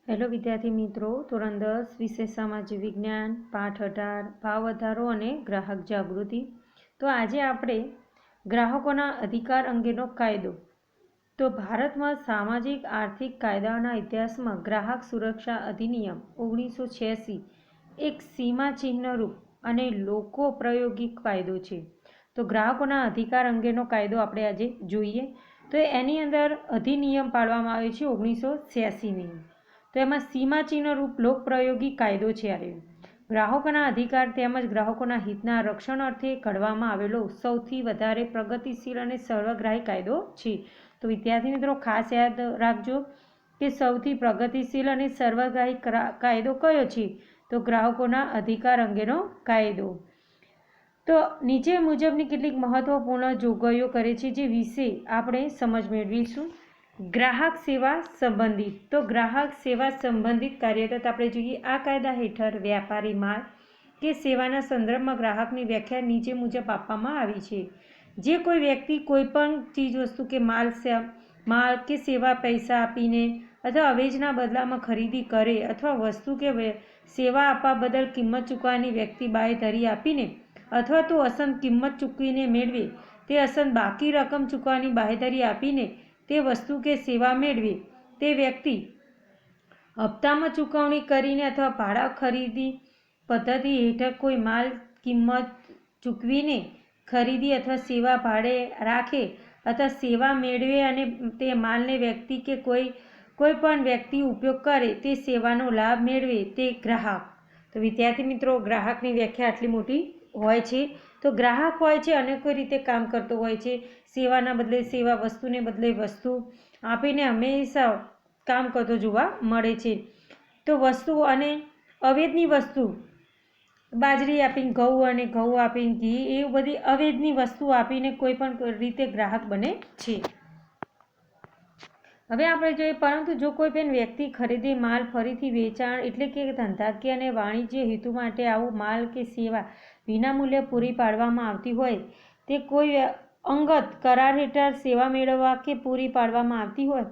Hello વિદ્યાર્થી મિત્રો, ધોરણ 10 વિષય સામાજિક વિજ્ઞાન પાઠ 18 ભાવ વધારો અને ગ્રાહક જાગૃતિ. તો આજે આપણે ગ્રાહકોના અધિકાર અંગેનો કાયદો. તો ભારતમાં સામાજિક આર્થિક કાયદાઓના ઇતિહાસમાં ગ્રાહક સુરક્ષા અધિનિયમ 1986 એક સીમાચિહ્નરૂપ અને લોકો પ્રાયોગિક કાયદો છે. તો ગ્રાહકોના અધિકાર અંગેનો કાયદો આપણે આજે જોઈએ. તો એની અંદર અધિનિયમ પાડવામાં આવ્યો છે 1986ની. તો એમાં સીમાચિહ્ન રૂપ લોકપ્રાયોગિક કાયદો છે. ગ્રાહકોના અધિકાર તેમજ ગ્રાહકોના હિતના રક્ષણ અર્થે ઘડવામાં આવેલો સૌથી વધારે પ્રગતિશીલ અને સર્વગ્રાહી કાયદો છે. તો વિદ્યાર્થી મિત્રો ખાસ યાદ રાખજો કે સૌથી પ્રગતિશીલ અને સર્વગ્રાહી કાયદો કયો છે? તો ગ્રાહકોના અધિકાર અંગેનો કાયદો. તો નીચે મુજબની કેટલીક મહત્વપૂર્ણ જોગવાઈઓ કરે છે જે વિશે આપણે સમજ મેળવીશું. ગ્રાહક સેવા સંબંધિત. તો ગ્રાહક સેવા સંબંધિત કાર્યરત આપણે જોઈએ. આ કાયદા હેઠળ વ્યાપારી માલ કે સેવાના સંદર્ભમાં ગ્રાહકની વ્યાખ્યા નીચે મુજબ આપવામાં આવી છે. જે કોઈ વ્યક્તિ કોઈપણ ચીજવસ્તુ કે માલ કે સેવા પૈસા આપીને અથવા અવેજના બદલામાં ખરીદી કરે અથવા વસ્તુ કે સેવા આપવા બદલ કિંમત ચૂકવવાની વ્યક્તિ બાંયધરી આપીને અથવા તો અસંત કિંમત ચૂકવીને મેળવે તે અસંત બાકી રકમ ચૂકવવાની બાંયધરી આપીને તે વસ્તુ કે સેવા મેળવે તે વ્યક્તિ હપ્તામાં ચૂકવણી કરીને અથવા ભાડા ખરીદી પદ્ધતિ હેઠળ કોઈ માલ કિંમત ચૂકવીને ખરીદી અથવા સેવા ભાડે રાખે અથવા સેવા મેળવે અને તે માલને વ્યક્તિ કે કોઈ પણ વ્યક્તિ ઉપયોગ કરે તે સેવાનો લાભ મેળવે તે ગ્રાહક. તો વિદ્યાર્થી મિત્રો ગ્રાહકની વ્યાખ્યા આટલી મોટી હોય છે. તો ગ્રાહક હોય છે અનેક રીતે કામ કરતો હોય છે. સેવાના બદલે સેવા, વસ્તુને બદલે વસ્તુ આપીને હંમેશા કામ કરતો જોવા મળે છે. તો વસ્તુ અને અવેજની વસ્તુ બાજરી આપીને ઘઉં આપીને ઘી એ બધી અવેજની વસ્તુ આપીને કોઈ પણ રીતે ગ્રાહક બને છે. હવે આપણે જોઈએ પરંતુ જો કોઈ પણ વ્યક્તિ ખરીદી માલ ફરીથી વેચાણ એટલે કે ધંધાકીય અને વાણિજ્ય હેતુ માટે આવું માલ કે સેવા વિનામૂલ્યે પૂરી પાડવામાં આવતી હોય તે કોઈ અંગત કરાર હેઠળ સેવા મેળવવા કે પૂરી પાડવામાં આવતી હોય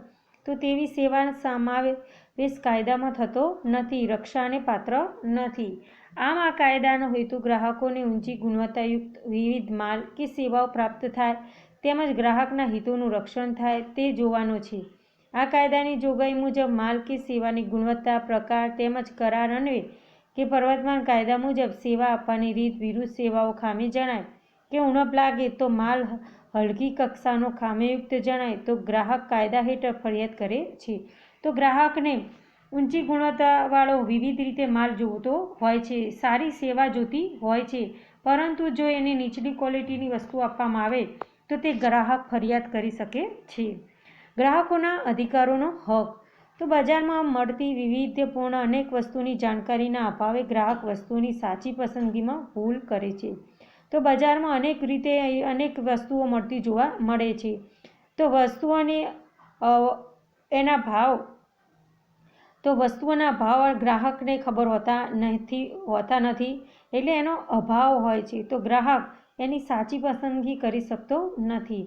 તો તેવી સેવાનો સમાવેશ કાયદામાં થતો નથી, રક્ષાને પાત્ર નથી. આમ આ કાયદાનો હેતુ ગ્રાહકોને ઊંચી ગુણવત્તાયુક્ત વિવિધ માલ કે સેવાઓ પ્રાપ્ત થાય તેમજ ગ્રાહકના હિતોનું રક્ષણ થાય તે જોવાનો છે. આ કાયદાની જોગવાઈ મુજબ માલ કે સેવાની ગુણવત્તા, પ્રકાર તેમજ કરાર અન્વયે કે પ્રવર્તમાન કાયદા મુજબ સેવા આપવાની રીત વિરુદ્ધ સેવાઓ ખામી જણાય કે ઉણપ લાગે તો માલ હલકી કક્ષાનો ખામીયુક્ત જણાય તો ગ્રાહક કાયદા હેઠળ ફરિયાદ કરે છે. તો ગ્રાહકને ઊંચી ગુણવત્તાવાળો વિવિધ રીતે માલ જોતો હોય છે, સારી સેવા જોતી હોય છે, પરંતુ જો એને નીચલી ક્વોલિટીની વસ્તુ આપવામાં આવે તો તે ગ્રાહક ફરિયાદ કરી શકે છે. ગ્રાહકોના અધિકારોનો હક. તો બજારમાં મળતી વૈવિધ્યપૂર્ણ અનેક વસ્તુની જાણકારીના અભાવે ગ્રાહક વસ્તુની સાચી પસંદગીમાં ભૂલ કરે છે. તો બજારમાં અનેક રીતે અનેક વસ્તુઓ મળતી જોવા મળે છે. તો વસ્તુઓના ભાવ ગ્રાહકને ખબર હોતા નથી એટલે એનો અભાવ હોય છે. તો ગ્રાહક એની સાચી પસંદગી કરી શકતો નથી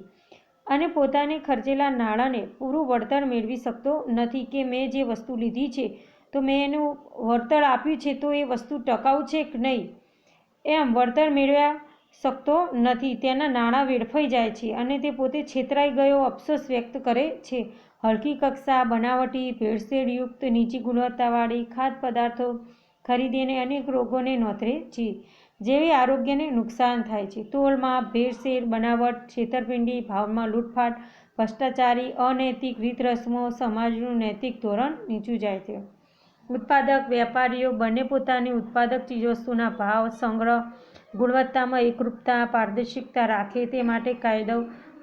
અને પોતાને ખર્ચેલા નાણાંને પૂરું વળતર મેળવી શકતો નથી કે મેં જે વસ્તુ લીધી છે તો મેં એનું વળતર આપ્યું છે તો એ વસ્તુ ટકાઉ છે કે નહીં એમ વળતર મેળવી શકતો નથી. તેના નાણાં વેડફાઈ જાય છે અને તે પોતે છેતરાઈ ગયો અફસોસ વ્યક્ત કરે છે. હલકી કક્ષા, બનાવટી, ભેળસેળયુક્ત, નીચી ગુણવત્તાવાળી ખાદ્ય પદાર્થો ખરીદીને અનેક રોગોને નોંધે છે જેવી આરોગ્યને નુકસાન થાય છે. તોલમાપ, ભેળસેળ, બનાવટ, છેતરપિંડી, ભાવમાં લૂંટફાટ, ભ્રષ્ટાચારી, અનૈતિક રીતરસમો સમાજનું નૈતિક ધોરણ નીચું જાય છે. ઉત્પાદક વેપારીઓ બંને પોતાની ઉત્પાદક ચીજવસ્તુના ભાવ, સંગ્રહ, ગુણવત્તામાં એકરૂપતા, પારદર્શિતા રાખે તે માટે કાયદો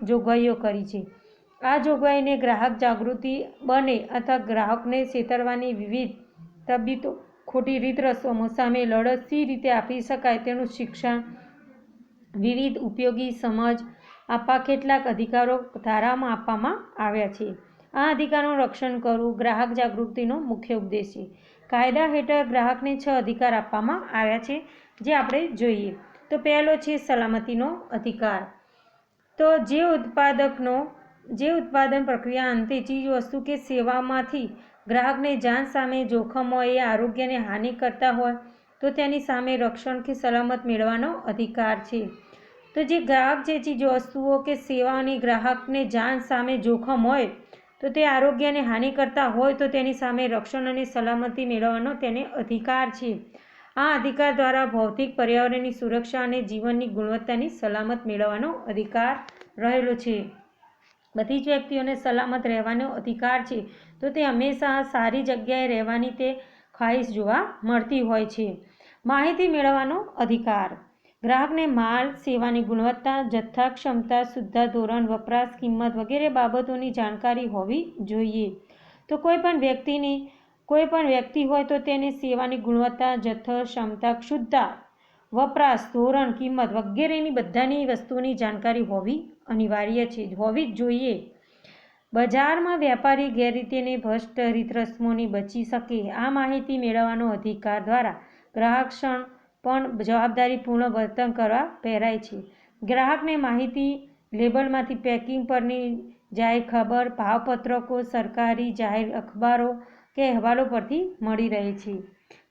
જોગવાઈઓ કરી છે. આ જોગવાઈને ગ્રાહક જાગૃતિ બને અથવા ગ્રાહકને છેતરવાની વિવિધ તબદીલો, ખોટી રીતરસમો સામે લડત સી રીતે આપી શકાય તેનું શિક્ષણ, વિવિધ ઉપયોગી સમજ આપવા કેટલાક અધિકારો ધારામાં આપવામાં આવ્યા છે. આ અધિકારોનું રક્ષણ કરવું ગ્રાહક જાગૃતિનો મુખ્ય ઉદ્દેશ છે. કાયદા હેઠળ ગ્રાહકને 6 અધિકાર આપવામાં આવ્યા છે જે આપણે જોઈએ. તો પહેલો છે સલામતીનો અધિકાર. તો જે ઉત્પાદન પ્રક્રિયા અંતે ચીજવસ્તુ કે સેવામાંથી ગ્રાહકને જાન સામે જોખમ હોય, એ આરોગ્યને હાનિ કરતા હોય તો તેની સામે રક્ષણ કે સલામત મેળવવાનો અધિકાર છે. તો જે ગ્રાહક જે ચીજ વસ્તુઓ કે સેવાની ગ્રાહકને જાન સામે જોખમ હોય તો તે આરોગ્યને હાનિ કરતા હોય તો તેની સામે રક્ષણ અને સલામતી મેળવવાનો તેને અધિકાર છે. આ અધિકાર દ્વારા ભૌતિક પર્યાવરણની સુરક્ષા અને જીવનની ગુણવત્તાની સલામત મેળવવાનો અધિકાર રહેલો છે. બધી જ વ્યક્તિઓને સલામત રહેવાનો અધિકાર છે, તો તે હંમેશા સારી જગ્યાએ રહેવાની તે ખ્વાહિશ જોવા મળતી હોય છે. માહિતી મેળવવાનો અધિકાર. ગ્રાહકને માલ, સેવાની ગુણવત્તા, જથ્થા, ક્ષમતા, શુદ્ધતા ધોરણ, વપરાશ, કિંમત વગેરે બાબતોની જાણકારી હોવી જોઈએ. તો કોઈ પણ વ્યક્તિ હોય તો તેને સેવાની ગુણવત્તા, જથ્થો, ક્ષમતા, શુદ્ધતા, વપરાશ, ધોરણ, કિંમત વગેરેની બધાની વસ્તુઓની જાણકારી હોવી અનિવાર્ય છે, હોવી જ જોઈએ. બજારમાં વેપારી ગેરરીતિ અને ભ્રષ્ટ રીત રસમોની બચી શકે આ માહિતી મેળવવાનો અધિકાર દ્વારા ગ્રાહક પણ જવાબદારીપૂર્ણ વર્તન કરવા પ્રેરાય છે. ગ્રાહકને માહિતી લેબલમાંથી પેકિંગ પરની જાહેર ખબર, ભાવપત્રકો, સરકારી જાહેર અખબારો કે અહેવાલો પરથી મળી રહે છે.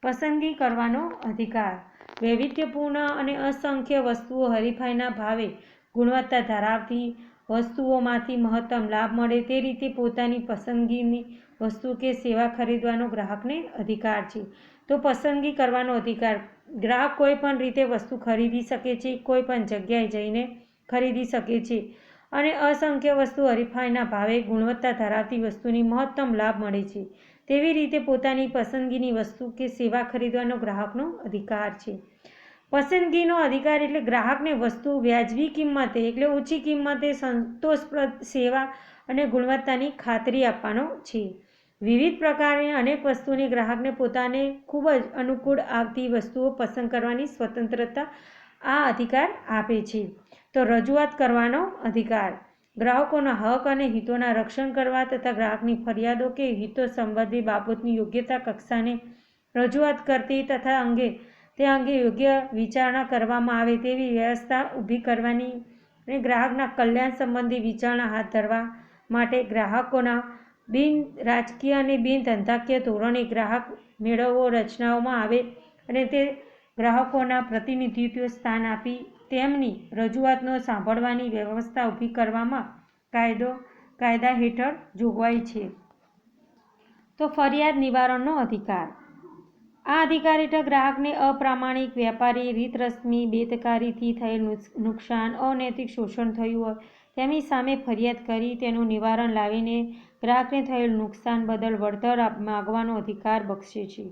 પસંદગી કરવાનો અધિકાર. વૈવિધ્યપૂર્ણ અને અસંખ્ય વસ્તુઓ હરીફાઈના ભાવે ગુણવત્તા ધરાવતી વસ્તુઓમાંથી મહત્તમ લાભ મળે તે રીતે પોતાની પસંદગીની વસ્તુ કે સેવા ખરીદવાનો ગ્રાહકને અધિકાર છે. તો પસંદગી કરવાનો અધિકાર. ગ્રાહક કોઈ પણ રીતે વસ્તુ ખરીદી શકે છે, કોઈ પણ જગ્યાએ જઈને ખરીદી શકે છે અને અસંખ્ય વસ્તુ હરીફાઈના ભાવે ગુણવત્તા ધરાવતી વસ્તુની મહત્તમ લાભ મળે છે. તેવી રીતે પોતાની પસંદગીની વસ્તુ કે સેવા ખરીદવાનો ગ્રાહકનો અધિકાર છે. પસંદગીનો અધિકાર એટલે ગ્રાહકને વસ્તુ વ્યાજબી કિંમતે એટલે ઓછી કિંમતે સંતોષપ્રદ સેવા અને ગુણવત્તાની ખાતરી આપવાનો છે. વિવિધ પ્રકારની અનેક વસ્તુની ગ્રાહકને પોતાને ખૂબ જ અનુકૂળ આવતી વસ્તુઓ પસંદ કરવાની સ્વતંત્રતા આ અધિકાર આપે છે. તો રજૂઆત કરવાનો અધિકાર. ગ્રાહકોના હક અને હિતોના રક્ષણ કરવા તથા ગ્રાહકની ફરિયાદો કે હિતો સંબંધી બાબતની યોગ્યતા કક્ષાને રજૂઆત કરતી તથા તે અંગે યોગ્ય વિચારણા કરવામાં આવે તેવી વ્યવસ્થા ઊભી કરવાની અને ગ્રાહકના કલ્યાણ સંબંધી વિચારણા હાથ ધરવા માટે ગ્રાહકોના બિન રાજકીય અને બિન ધંધાકીય ધોરણે ગ્રાહક મેળાઓ રચનાઓમાં આવે અને તે ગ્રાહકોના પ્રતિનિધિત્વ સ્થાન આપી તેમની રજૂઆતનો સાંભળવાની વ્યવસ્થા ઊભી કરવામાં કાયદા હેઠળ જોગવાઈ છે. તો ફરિયાદ નિવારણનો અધિકાર. આ અધિકાર હેઠળ ગ્રાહકને અપ્રામાણિક વ્યાપારી રીત રસમી બેદરકારીથી થયેલ નુકસાન, અનૈતિક શોષણ થયું હોય તેમની સામે ફરિયાદ કરી તેનું નિવારણ લાવીને ગ્રાહકને થયેલ નુકસાન બદલ વળતર માગવાનો અધિકાર બક્ષે છે.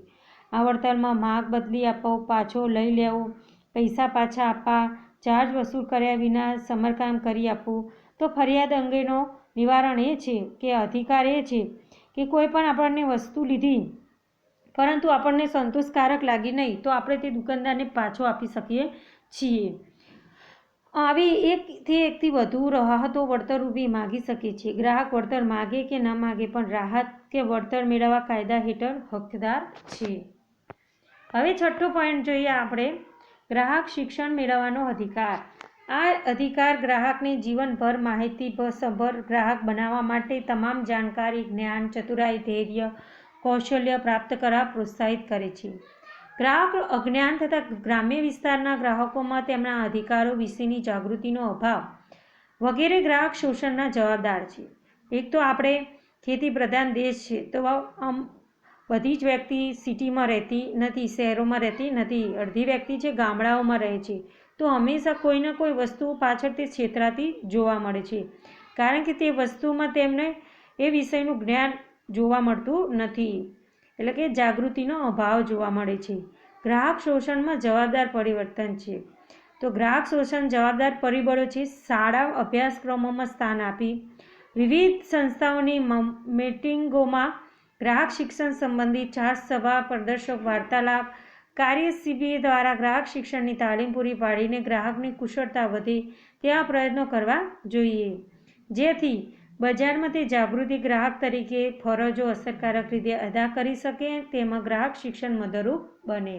આ વળતરમાં માગ બદલી આપવો, પાછો લઈ લેવો, પૈસા પાછા આપવા, ચાર્જ વસૂલ કર્યા વિના સમારકામ કરી આપવું. તો ફરિયાદ અંગેનો નિવારણ એ છે કે અધિકાર એ છે કે કોઈ પણ આપણને વસ્તુ લીધી પરંતુ આપણને સંતોષકારક લાગી નહીં તો આપણે તે દુકાનદારને પાછો આપી શકીએ છીએ. આવી એકથી વધુ રાહતો વળતર ઊભી માગી શકે છે. ગ્રાહક વળતર માગે કે ન માગે પણ રાહત કે વળતર મેળવવા કાયદા હેઠળ હકદાર છે. હવે છઠ્ઠો પોઈન્ટ જોઈએ આપણે, ગ્રાહક શિક્ષણ મેળવવાનો અધિકાર. આ અધિકાર ગ્રાહકને જીવનભર માહિતીસભર ગ્રાહક બનાવવા માટે તમામ જાણકારી, જ્ઞાન, ચતુરાઈ, ધૈર્ય, કૌશલ્ય પ્રાપ્ત કરવા પ્રોત્સાહિત કરે છે. ગ્રાહક અજ્ઞાન તથા ગ્રામ્ય વિસ્તારના ગ્રાહકોમાં તેમના અધિકારો વિશેની જાગૃતિનો અભાવ વગેરે ગ્રાહક શોષણના જવાબદાર છે. એક તો આપણે ખેતી પ્રધાન દેશ છે તો બધી જ વ્યક્તિ સિટીમાં રહેતી નથી, શહેરોમાં રહેતી નથી, અડધી વ્યક્તિ છે ગામડાઓમાં રહે છે. તો હંમેશા કોઈને કોઈ વસ્તુ પાછળ તે છેતરાતી જોવા મળે છે કારણ કે તે વસ્તુમાં તેમને એ વિષયનું જ્ઞાન જોવા મળતું નથી, એટલે કે જાગૃતિનો અભાવ જોવા મળે છે. ગ્રાહક શોષણમાં જવાબદાર પરિવર્તન છે. તો ગ્રાહક શોષણ જવાબદાર પરિબળો છે શાળા અભ્યાસક્રમોમાં સ્થાન આપી, વિવિધ સંસ્થાઓની મીટિંગોમાં ગ્રાહક શિક્ષણ સંબંધી ચાર્જ સભા, પ્રદર્શક વાર્તાલાપ, કાર્યશિબિર દ્વારા ગ્રાહક શિક્ષણની તાલીમ પૂરી પાડીને ગ્રાહકની કુશળતા વધે તેવા પ્રયત્નો કરવા જોઈએ જેથી બજારમાં તે જાગૃતિ ગ્રાહક તરીકે ફરજો અસરકારક રીતે અદા કરી શકે તેમાં ગ્રાહક શિક્ષણ મદદરૂપ બને.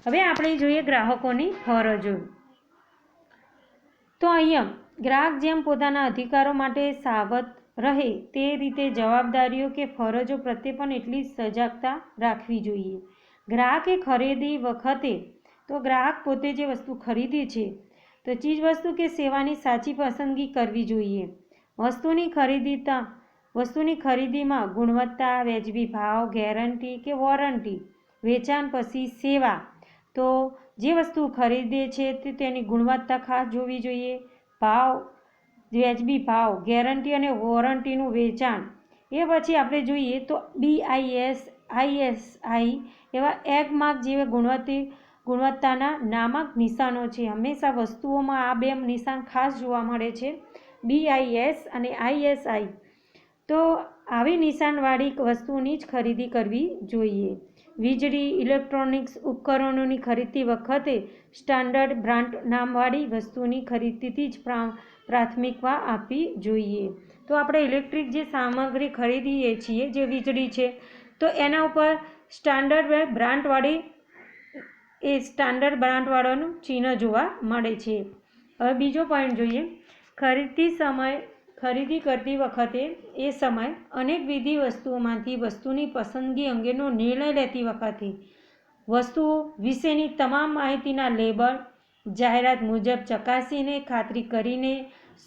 હવે આપણે જોઈએ ગ્રાહકોની ફરજો. તો અહીંયા ગ્રાહક જેમ પોતાના અધિકારો માટે સાવધ રહે તે રીતે જવાબદારીઓ કે ફરજો પ્રત્યે પણ એટલી સજાગતા રાખવી જોઈએ. ગ્રાહકે ખરીદી વખતે તો ગ્રાહક પોતે જે વસ્તુ ખરીદે છે તો ચીજવસ્તુ કે સેવાની સાચી પસંદગી કરવી જોઈએ. વસ્તુની ખરીદીમાં ગુણવત્તા, વ્યાજબી ભાવ, ગેરંટી કે વોરંટી, વેચાણ પછી સેવા. તો જે વસ્તુ ખરીદે છે તે તેની ગુણવત્તા ખાસ જોવી જોઈએ. વ્યાજબી ભાવ, ગેરંટી અને વોરંટીનું વેચાણ. એ પછી આપણે જોઈએ તો BIS, ISI એવા એક માર્ક જેવા ગુણવત્તાના નામક નિશાનો છે. હંમેશા વસ્તુઓમાં આ 2 નિશાન ખાસ જોવા મળે છે, BIS અને ISI. તો આવી નિશાનવાળી વસ્તુની જ ખરીદી કરવી જોઈએ. વીજળી, ઇલેક્ટ્રોનિક્સ ઉપકરણોની ખરીદતી વખતે સ્ટાન્ડર્ડ બ્રાન્ડ નામવાળી વસ્તુની ખરીદીથી જ પ્રાથમિકતા આપવી જોઈએ. તો આપણે ઇલેક્ટ્રિક જે સામગ્રી ખરીદીએ છીએ, જે વીજળી છે, તો એના ઉપર સ્ટાન્ડર્ડ બ્રાન્ડવાળાનું ચિહ્ન જોવા મળે છે. હવે બીજો પોઈન્ટ જોઈએ. ખરીદી કરતી વખતે એ સમય અનેકવિધ વસ્તુઓમાંથી વસ્તુની પસંદગી અંગેનો નિર્ણય લેતી વખતે વસ્તુઓ વિશેની તમામ માહિતીના લેબલ, જાહેરાત મુજબ ચકાસીને, ખાતરી કરીને,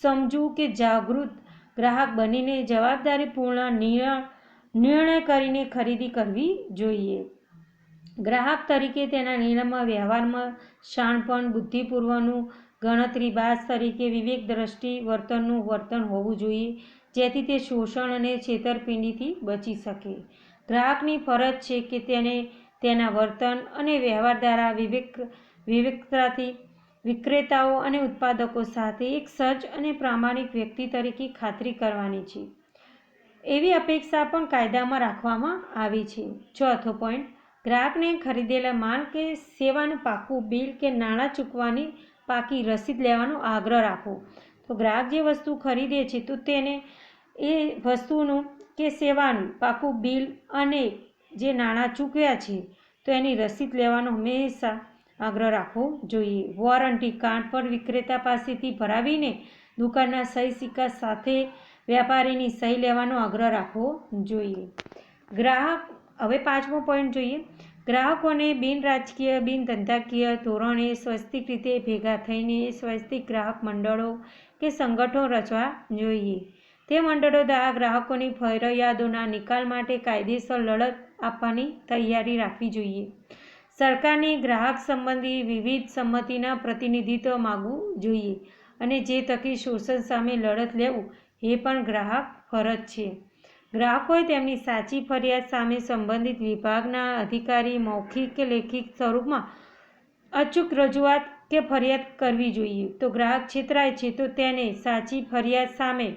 સમજવું કે જાગૃત ગ્રાહક બનીને જવાબદારીપૂર્ણ નિર્ણય કરીને ખરીદી કરવી જોઈએ. ગ્રાહક તરીકે તેના નિર્ણયમાં વ્યવહારમાં શાણપણ, બુદ્ધિપૂર્વકનું ગણતરીબાજ તરીકે વિવેકદ્રષ્ટિ વર્તન હોવું જોઈએ, જેથી તે શોષણ અને છેતરપિંડીથી બચી શકે. ગ્રાહકની ફરજ છે કે તેને તેના વર્તન અને વ્યવહાર દ્વારા વિવેકતાથી વિક્રેતાઓ અને ઉત્પાદકો સાથે એક સજ્જ અને પ્રામાણિક વ્યક્તિ તરીકે ખાતરી કરવાની છે. એવી અપેક્ષા પણ કાયદામાં રાખવામાં આવી છે. ચોથો પોઈન્ટ, ગ્રાહકને ખરીદેલા માલ કે સેવાનું પાકું બિલ કે નાણાં ચૂકવવાની પાકી રસીદ લેવાનો આગ્રહ રાખવો. તો ગ્રાહક જે વસ્તુ ખરીદે છે તો તેને એ વસ્તુનું કે સેવાનું પાકું બિલ અને જે નાણાં ચૂકવ્યા છે તો એની રસીદ લેવાનો હંમેશા આગ્રહ રાખવો જોઈએ. વોરંટી કાર્ડ પર વિક્રેતા પાસેથી ભરાવીને દુકાનના સહી સિક્કા સાથે વેપારીની સહી લેવાનો આગ્રહ રાખવો જોઈએ. હવે 5મો પોઈન્ટ જોઈએ. ગ્રાહકોને બિનરાજકીય, બિનધંધાકીય ધોરણે સ્વૈચ્છિક રીતે ભેગા થઈને સ્વૈચ્છિક ગ્રાહક મંડળો કે સંગઠનો રચવા જોઈએ. તે મંડળો દ્વારા ગ્રાહકોની ફરિયાદોના નિકાલ માટે કાયદેસર લડત આપવાની તૈયારી રાખવી જોઈએ. સરકારને ગ્રાહક સંબંધી વિવિધ સંમતિના પ્રતિનિધિત્વ માગવું જોઈએ અને જે તકે શોષણ સામે લડત લેવું એ પણ ગ્રાહક ફરજ છે. ગ્રાહકોએ તેમની સાચી ફરિયાદ સામે સંબંધિત વિભાગના અધિકારી મૌખિક કે લેખિત સ્વરૂપમાં અચૂક રજૂઆત કે ફરિયાદ કરવી જોઈએ. તો ગ્રાહક છેતરાય છે તો તેને સાચી ફરિયાદ સામે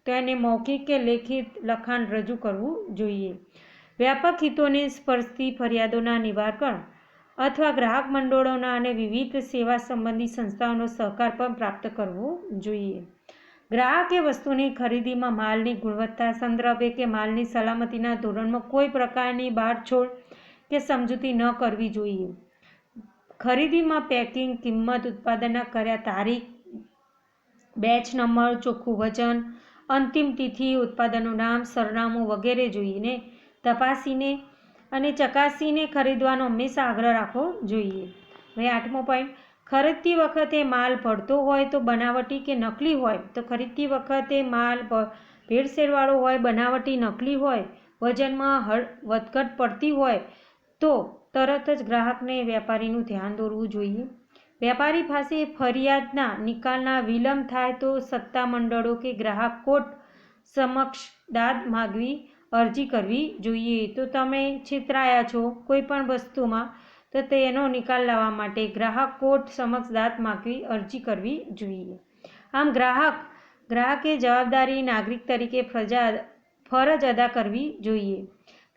તેને મૌખિક કે લેખિત લખાણ રજૂ કરવું જોઈએ. વ્યાપક હિતોને સ્પર્શતી ફરિયાદોના નિવારણ અથવા ગ્રાહક મંડળોના અને વિવિધ સેવા સંબંધી સંસ્થાઓનો સહકાર પણ પ્રાપ્ત કરવો જોઈએ. ગ્રાહકે વસ્તુની ખરીદીમાં માલની ગુણવત્તા સંદર્ભે કે માલની સલામતીના ધોરણમાં કોઈ પ્રકારની બાંધછોડ કે સમજૂતી ન કરવી જોઈએ. ખરીદીમાં પેકિંગ, કિંમત, ઉત્પાદનના કર્યા તારીખ, બેચ નંબર, ચોખ્ખું વજન, અંતિમ તિથિ, ઉત્પાદનનું નામ, સરનામું વગેરે જોઈને તપાસીને અને ચકાસીને ખરીદવાનો હંમેશા આગ્રહ રાખવો જોઈએ. હવે 8મો પોઈન્ટ, ખરીદતી વખતે માલ ભળતો હોય તો બનાવટી કે નકલી હોય તો ખરીદતી વખતે માલ ભેળસેળવાળો હોય, બનાવટી, નકલી હોય, વજનમાં વધઘટ પડતી હોય તો તરત જ ગ્રાહકને વેપારીનું ધ્યાન દોરવું જોઈએ. વેપારી પાસે ફરિયાદના નિકાલના વિલંબ થાય તો સત્તામંડળો કે ગ્રાહક કોર્ટ સમક્ષ દાદ માગવી અરજી કરવી જોઈએ. તો તમે છેતરાયા છો કોઈ પણ વસ્તુમાં તો તેનો નિકાલ લાવવા માટે ગ્રાહક કોર્ટ સમક્ષ દાદ માગવી અરજી કરવી જોઈએ. આમ ગ્રાહકે જવાબદારી નાગરિક તરીકે ફરજ અદા કરવી જોઈએ.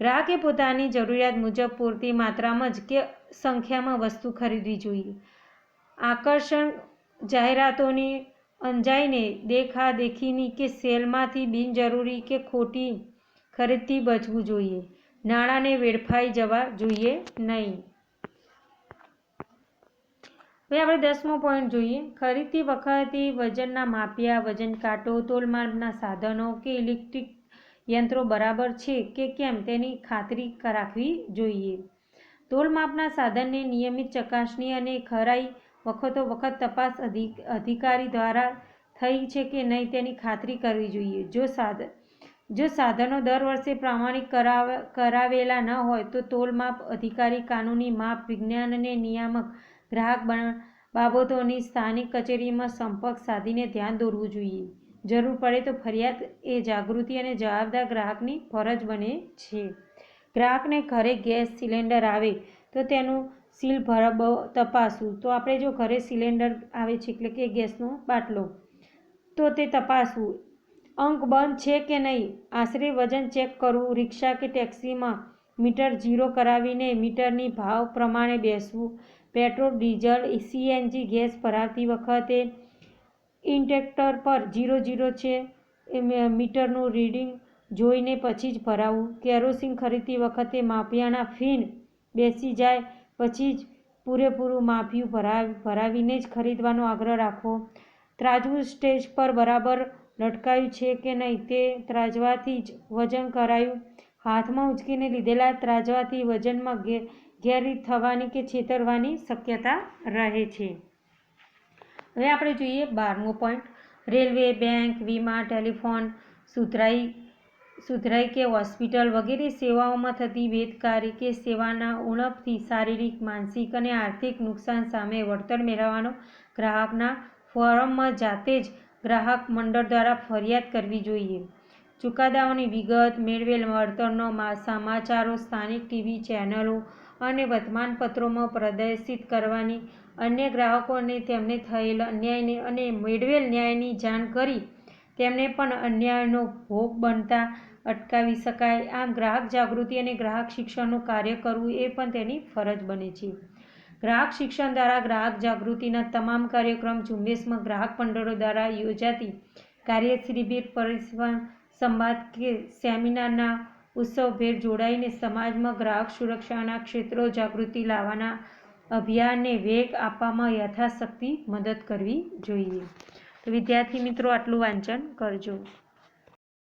ગ્રાહકે પોતાની જરૂરિયાત મુજબ પૂરતી માત્રામાં જ કે સંખ્યામાં વસ્તુ ખરીદવી જોઈએ. આકર્ષક જાહેરાતોની અંજાઈને દેખાદેખીની કે સેલમાંથી બિનજરૂરી કે ખોટી ખરીદથી બચવું જોઈએ. નાણાંને વેડફાઈ જવા જોઈએ નહીં. હવે આપણે 10મો પોઈન્ટ જોઈએ. ખરીદતી વખતે વજનના માપિયા, વજન કાંટો, તોલમાપના સાધનો કે ઇલેક્ટ્રિક યંત્રો બરાબર છે કે કેમ તેની ખાતરી રાખવી જોઈએ. તોલમાપના સાધનની નિયમિત ચકાસણી અને ખરાઈ વખત તપાસ અધિકારી દ્વારા થઈ છે કે નહીં તેની ખાતરી કરવી જોઈએ. જો સાધનો દર વર્ષે પ્રમાણિત કરાવેલા ન હોય તો તોલમાપ અધિકારી, કાનૂની માપ વિજ્ઞાન અને નિયામક ગ્રાહક બાબતોની સ્થાનિક કચેરીમાં સંપર્ક સાધીને ધ્યાન દોરવું જોઈએ. જરૂર પડે તો ફરિયાદ એ જાગૃતિ અને જવાબદાર ગ્રાહકની ફરજ બને છે. ગ્રાહકને ઘરે ગેસ સિલિન્ડર આવે તો તેનું સીલ તપાસવું. તો આપણે જો ઘરે સિલિન્ડર આવે છે એટલે કે ગેસનો બાટલો, તો તે તપાસવું. અંક બંધ છે કે નહીં, આશરે વજન ચેક કરવું. રિક્ષા કે ટેક્સીમાં મીટર ઝીરો કરાવીને મીટરની ભાવ પ્રમાણે બેસવું. પેટ્રોલ, ડીઝલ, સીએનજી ગેસ ભરાવતી વખતે ઇન્ડિકેટર પર 00 છે મીટરનું રીડિંગ જોઈને પછી જ ભરાવવું. કેરોસીન ખરીદતી વખતે માપિયાના ફિન બેસી જાય પછી જ પૂરેપૂરું માપિયું ભરાવીને જ ખરીદવાનો આગ્રહ રાખવો. ત્રાજવું સ્ટેજ પર બરાબર લટકાયું છે કે નહીં તે ત્રાજવાથી જ વજન કરાયું. હાથમાં ઉંચકીને લીધેલા ત્રાજવાથી વજનમાં ગેરરીત થવાની કે છેતરવાની શક્યતા રહે છે. હવે આપણે જોઈએ 12મો પોઈન્ટ. રેલવે, બેંક, વીમા, ટેલિફોન, સુધરાઈ કે હોસ્પિટલ વગેરે સેવાઓમાં થતી બેદરકારી કે સેવાના ઉણપથી શારીરિક, માનસિક અને આર્થિક નુકસાન સામે વળતર મેળવવાનો ગ્રાહકના ફોરમમાં જાતે જ ગ્રાહક મંડળ દ્વારા ફરિયાદ કરવી જોઈએ. ચુકાદાઓની વિગત, મેળવેલ વળતરનો સમાચારો સ્થાનિક ટીવી ચેનલો અને વર્તમાનપત્રોમાં પ્રદર્શિત કરવાની. અન્ય ગ્રાહકોને તેમને થયેલ અન્યાયને અને મેળવેલ ન્યાયની જાણ કરી તેમને પણ અન્યાયનો ભોગ બનતા અટકાવી શકાય. આમ ગ્રાહક જાગૃતિ અને ગ્રાહક શિક્ષણનું કાર્ય કરવું એ પણ તેની ફરજ બને છે. ગ્રાહક શિક્ષણ દ્વારા ગ્રાહક જાગૃતિના તમામ કાર્યક્રમ ઝુંબેશમાં ગ્રાહક મંડળો દ્વારા યોજાતી કાર્યશિબિર, પરિસંવાદ, સંવાદ કે સેમિનારના ઉત્સવભેર જોડાઈને સમાજમાં ગ્રાહક સુરક્ષાના ક્ષેત્રે જાગૃતિ લાવવાના અભિયાનને વેગ આપવામાં યથાશક્તિ મદદ કરવી જોઈએ. તો વિદ્યાર્થી મિત્રો આટલું વાંચન કરજો.